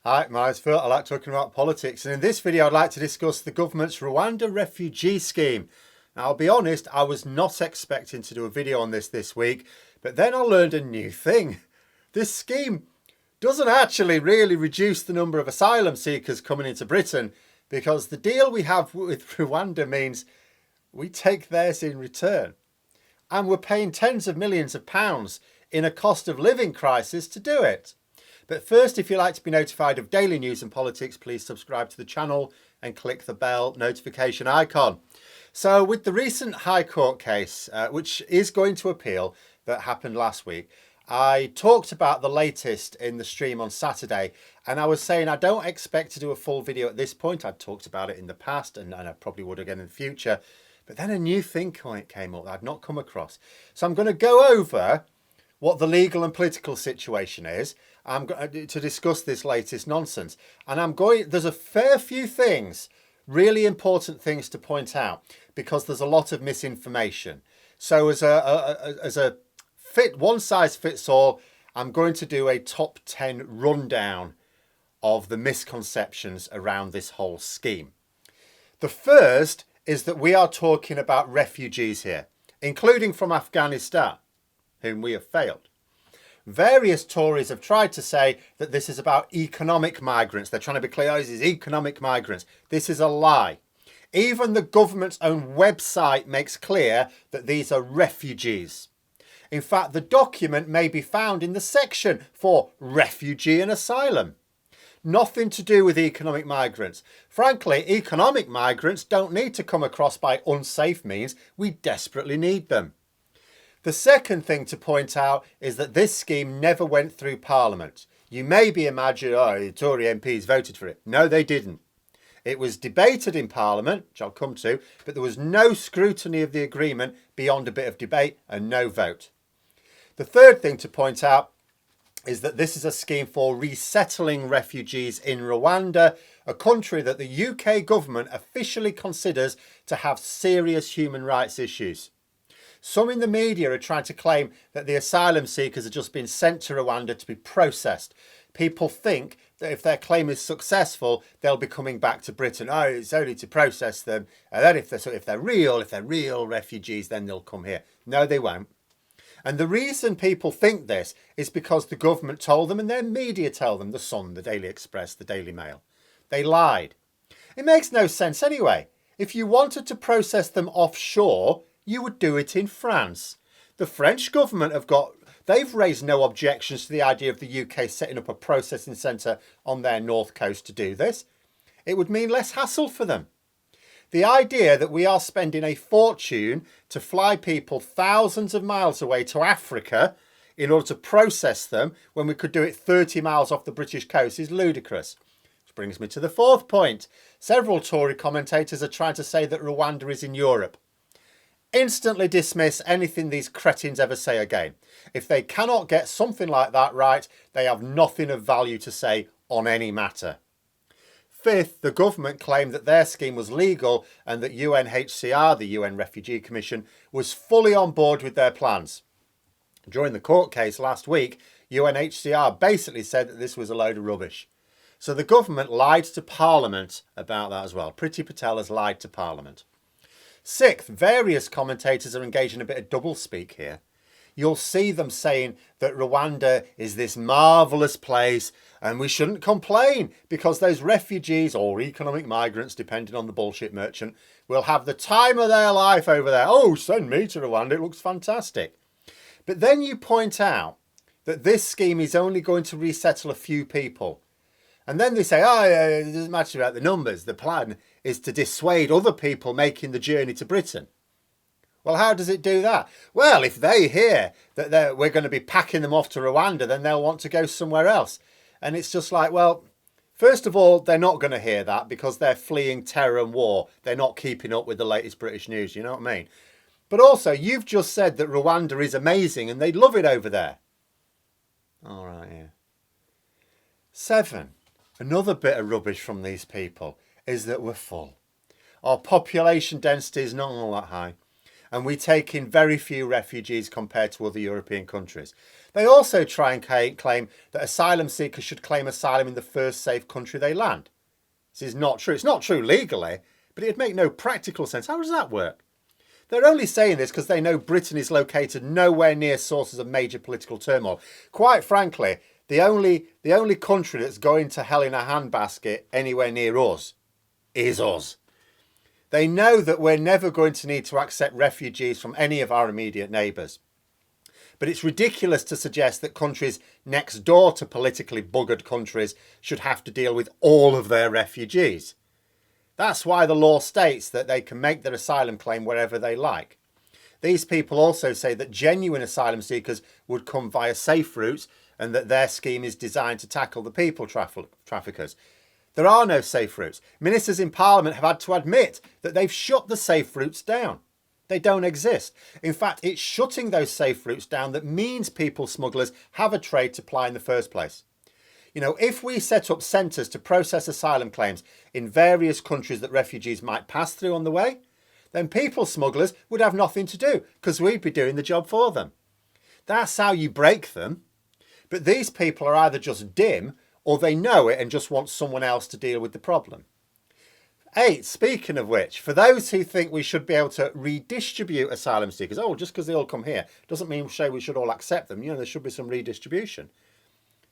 Hi, my name's Phil. I like talking about politics, and in this video I'd like to discuss the government's Rwanda Refugee scheme. Now, I'll be honest, I was not expecting to do a video on this week, but then I learned a new thing. This scheme doesn't actually really reduce the number of asylum seekers coming into Britain, because the deal we have with Rwanda means we take theirs in return. And we're paying tens of millions of pounds in a cost of living crisis to do it. But first, if you'd like to be notified of daily news and politics, please subscribe to the channel and click the bell notification icon. So with the recent High Court case, which is going to appeal, that happened last week, I talked about the latest in the stream on Saturday, and I was saying I don't expect to do a full video at this point. I've talked about it in the past, and I probably would again in the future. But then a new thing came up that I'd not come across. So I'm going to go over what the legal and political situation is. I'm going to discuss this latest nonsense. And there's a fair few things, really important things to point out, because there's a lot of misinformation. So as a one size fits all, I'm going to do a top 10 rundown of the misconceptions around this whole scheme. The first is that we are talking about refugees here, including from Afghanistan, whom we have failed. Various Tories have tried to say that this is about economic migrants. They're trying to be clear, this is economic migrants. This is a lie. Even the government's own website makes clear that these are refugees. In fact, the document may be found in the section for refugee and asylum. Nothing to do with economic migrants. Frankly, economic migrants don't need to come across by unsafe means. We desperately need them. The second thing to point out is that this scheme never went through Parliament. You may be imagining, the Tory MPs voted for it. No, they didn't. It was debated in Parliament, which I'll come to, but there was no scrutiny of the agreement beyond a bit of debate and no vote. The third thing to point out is that this is a scheme for resettling refugees in Rwanda, a country that the UK government officially considers to have serious human rights issues. Some in the media are trying to claim that the asylum seekers have just been sent to Rwanda to be processed. People think that if their claim is successful, they'll be coming back to Britain. Oh, it's only to process them. And then if they're real refugees, then they'll come here. No, they won't. And the reason people think this is because the government told them and their media tell them, the Sun, the Daily Express, the Daily Mail. They lied. It makes no sense anyway. If you wanted to process them offshore, you would do it in France. The French government they've raised no objections to the idea of the UK setting up a processing centre on their north coast to do this. It would mean less hassle for them. The idea that we are spending a fortune to fly people thousands of miles away to Africa in order to process them when we could do it 30 miles off the British coast is ludicrous. Which brings me to the fourth point. Several Tory commentators are trying to say that Rwanda is in Europe. Instantly dismiss anything these cretins ever say again. If they cannot get something like that right, they have nothing of value to say on any matter. Fifth, the government claimed that their scheme was legal and that UNHCR, the UN Refugee Commission, was fully on board with their plans. During the court case last week, UNHCR basically said that this was a load of rubbish. So the government lied to Parliament about that as well. Priti Patel has lied to Parliament. Sixth, various commentators are engaged in a bit of doublespeak here. You'll see them saying that Rwanda is this marvellous place and we shouldn't complain because those refugees or economic migrants, depending on the bullshit merchant, will have the time of their life over there. Oh, send me to Rwanda, it looks fantastic. But then you point out that this scheme is only going to resettle a few people. And then they say, it doesn't matter about the numbers. The plan is to dissuade other people making the journey to Britain. Well, how does it do that? Well, if they hear that we're going to be packing them off to Rwanda, then they'll want to go somewhere else. And it's just like, well, first of all, they're not going to hear that because they're fleeing terror and war. They're not keeping up with the latest British news, you know what I mean? But also, you've just said that Rwanda is amazing and they love it over there. All right, yeah. 7. Another bit of rubbish from these people is that we're full. Our population density is not all that high. and we take in very few refugees compared to other European countries. They also try and claim that asylum seekers should claim asylum in the first safe country they land. This is not true. It's not true legally, but it'd make no practical sense. How does that work? They're only saying this because they know Britain is located nowhere near sources of major political turmoil. Quite frankly, the only country that's going to hell in a handbasket anywhere near us is us. They know that we're never going to need to accept refugees from any of our immediate neighbours. But it's ridiculous to suggest that countries next door to politically buggered countries should have to deal with all of their refugees. That's why the law states that they can make their asylum claim wherever they like. These people also say that genuine asylum seekers would come via safe routes and that their scheme is designed to tackle the people traffickers. There are no safe routes. Ministers in Parliament have had to admit that they've shut the safe routes down. They don't exist. In fact, it's shutting those safe routes down that means people smugglers have a trade to ply in the first place. You know, if we set up centres to process asylum claims in various countries that refugees might pass through on the way, then people smugglers would have nothing to do because we'd be doing the job for them. That's how you break them. But these people are either just dim or they know it and just want someone else to deal with the problem. 8, speaking of which, for those who think we should be able to redistribute asylum seekers, just because they all come here, doesn't mean we should all accept them. You know, there should be some redistribution.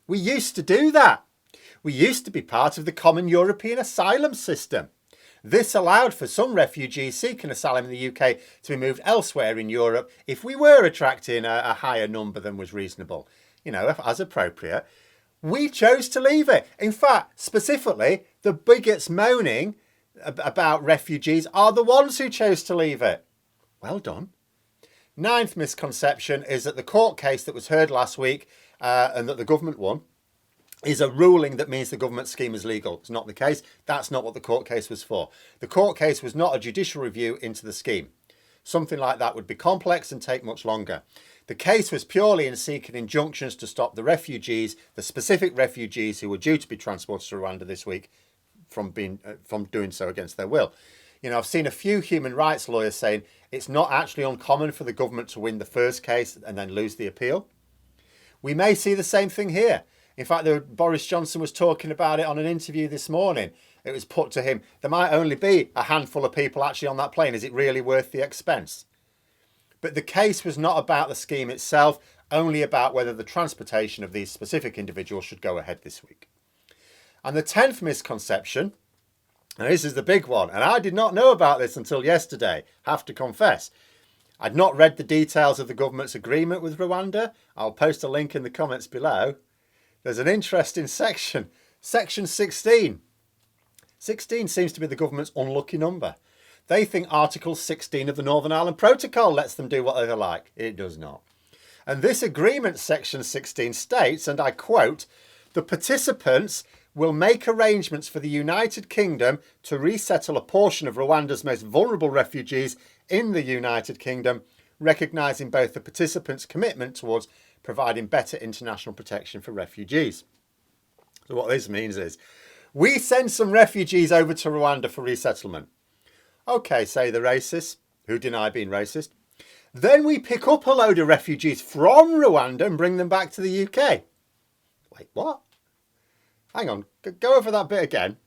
We used to do that. We used to be part of the common European asylum system. This allowed for some refugees seeking asylum in the UK to be moved elsewhere in Europe if we were attracting a higher number than was reasonable, you know, as appropriate. We chose to leave it. In fact, specifically, the bigots moaning about refugees are the ones who chose to leave it. Well done. 9th misconception is that the court case that was heard last week and that the government won is a ruling that means the government scheme is legal. It's not the case. That's not what the court case was for. The court case was not a judicial review into the scheme. Something like that would be complex and take much longer. The case was purely in seeking injunctions to stop the refugees, the specific refugees who were due to be transported to Rwanda this week, from doing so against their will. You know, I've seen a few human rights lawyers saying it's not actually uncommon for the government to win the first case and then lose the appeal. We may see the same thing here. In fact, Boris Johnson was talking about it on an interview this morning. It was put to him, there might only be a handful of people actually on that plane. Is it really worth the expense? But the case was not about the scheme itself, only about whether the transportation of these specific individuals should go ahead this week. And the 10th misconception, and this is the big one, and I did not know about this until yesterday, have to confess. I'd not read the details of the government's agreement with Rwanda. I'll post a link in the comments below. There's an interesting section, section 16. 16 seems to be the government's unlucky number. They think Article 16 of the Northern Ireland Protocol lets them do whatever they like. It does not. And this agreement, section 16, states, and I quote, the participants will make arrangements for the United Kingdom to resettle a portion of Rwanda's most vulnerable refugees in the United Kingdom, recognising both the participants' commitment towards providing better international protection for refugees. So what this means is, we send some refugees over to Rwanda for resettlement. Okay, say the racists, who deny being racist. Then we pick up a load of refugees from Rwanda and bring them back to the UK. Wait, what? Hang on, go over that bit again.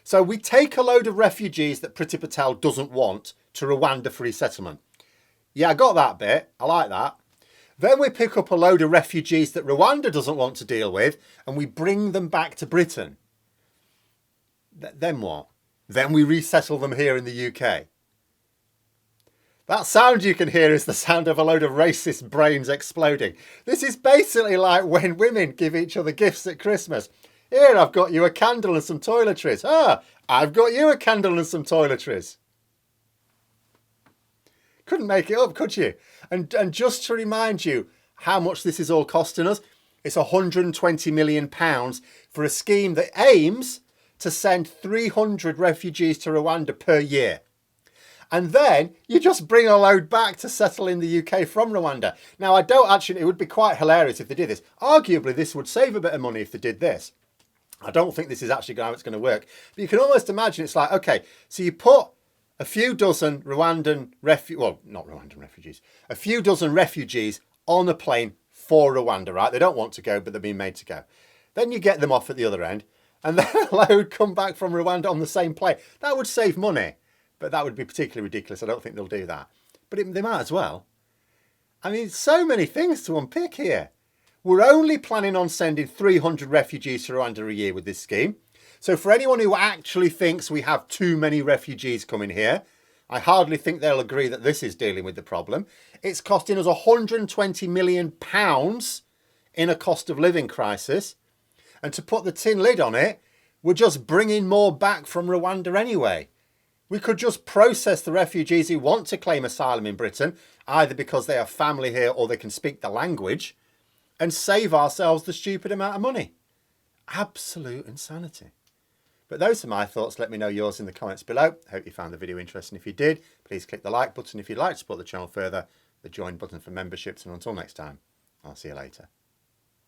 So we take a load of refugees that Priti Patel doesn't want to Rwanda for resettlement. Yeah, I got that bit. I like that. Then we pick up a load of refugees that Rwanda doesn't want to deal with and we bring them back to Britain. Then what? Then we resettle them here in the UK. That sound you can hear is the sound of a load of racist brains exploding. This is basically like when women give each other gifts at Christmas. Here, I've got you a candle and some toiletries. Ah, I've got you a candle and some toiletries. Couldn't make it up, could you? And just to remind you how much this is all costing us, it's £120 million for a scheme that aims to send 300 refugees to Rwanda per year. And then you just bring a load back to settle in the UK from Rwanda. Now, it would be quite hilarious if they did this. Arguably, this would save a bit of money if they did this. I don't think this is actually how it's going to work. But you can almost imagine it's like, okay, so you put a few dozen Rwandan a few dozen refugees on a plane for Rwanda, right? They don't want to go, but they're being made to go. Then you get them off at the other end, and then a load come back from Rwanda on the same plane. That would save money, but that would be particularly ridiculous. I don't think they'll do that. But they might as well. I mean, so many things to unpick here. We're only planning on sending 300 refugees to Rwanda a year with this scheme. So for anyone who actually thinks we have too many refugees coming here, I hardly think they'll agree that this is dealing with the problem. It's costing us £120 million in a cost of living crisis. And to put the tin lid on it, we're just bringing more back from Rwanda anyway. We could just process the refugees who want to claim asylum in Britain, either because they have family here or they can speak the language, and save ourselves the stupid amount of money. Absolute insanity. But those are my thoughts. Let me know yours in the comments below. Hope you found the video interesting. If you did, please click the like button if you'd like to support the channel further, the join button for memberships, and until next time, I'll see you later.